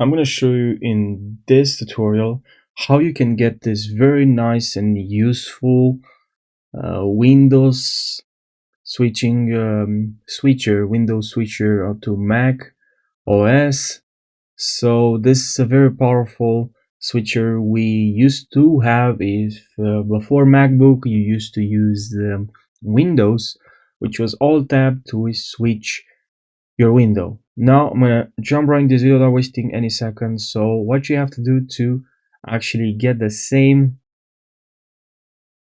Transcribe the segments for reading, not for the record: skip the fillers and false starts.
I'm going to show you in this tutorial how you can get this very nice and useful Windows switching Windows switcher up to Mac OS. So this is a very powerful switcher. We used to have, if before MacBook you used to use the Windows, which was Alt+Tab to switch your window. Now I'm gonna jump right into this video without wasting any seconds. So what you have to do to actually get the same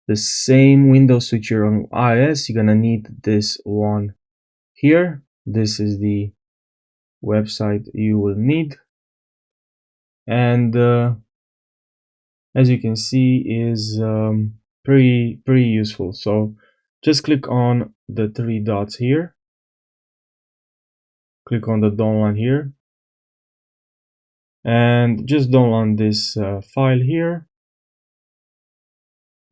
Windows switcher on iOS, you're gonna need this one here. This is the website you will need, and as you can see is pretty useful. So just click on the three dots here, click on the download here, and just download this file here.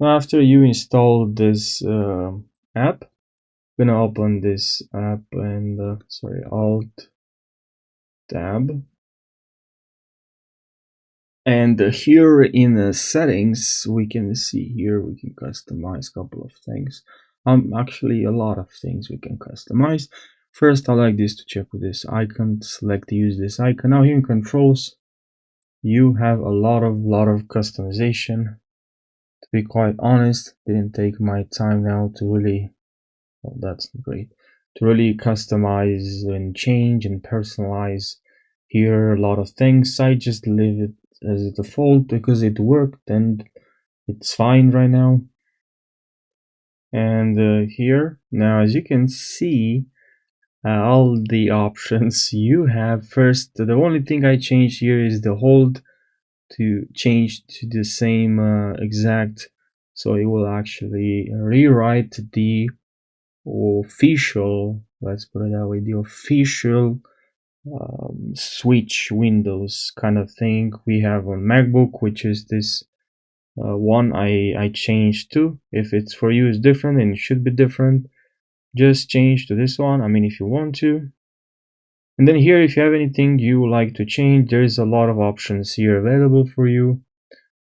After you install this app, I'm gonna open this app and Alt+Tab, and here in the settings we can see here we can customize a couple of things. Actually a lot of things we can customize. First, I like this to check with this icon, select to use this icon. Now here in controls you have a lot of customization. To be quite honest, didn't take my time now to really, well, that's great, to really customize and change and personalize here a lot of things. I just leave it as a default because it worked and it's fine right now. And here now, as you can see, all the options you have. First, the only thing I changed here is the hold to change to the same exact, so it will actually rewrite the official, let's put it that way, the official switch Windows kind of thing we have on MacBook, which is this one I changed to. If it's for you is different and it should be different, just change to this one, I mean, if you want to. And then here, if you have anything you would like to change, there's a lot of options here available for you.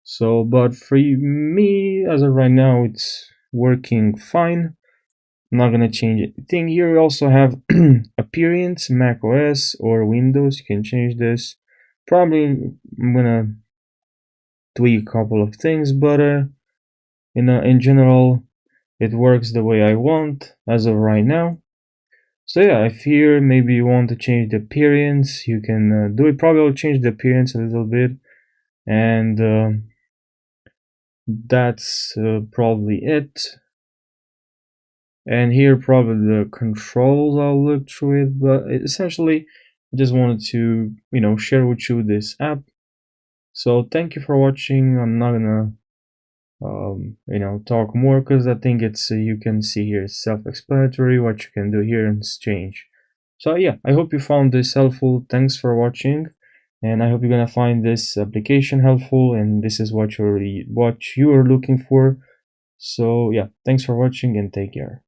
So, but for me, as of right now, it's working fine. I'm not gonna change anything. Here we also have appearance, Mac OS or Windows. You can change this. Probably I'm gonna tweak a couple of things, but in general, it works the way I want as of right now. So yeah, if here maybe you want to change the appearance, you can do it. Probably will change the appearance a little bit, and that's probably it. And here probably the controls, I'll look through it, but essentially I just wanted to, you know, share with you this app. So thank you for watching. I'm not gonna you know, talk more because I think it's you can see here it's self-explanatory what you can do here and change. So yeah, I hope you found this helpful. Thanks for watching, and I hope you're gonna find this application helpful, and this is what you're looking for. So yeah, thanks for watching and take care.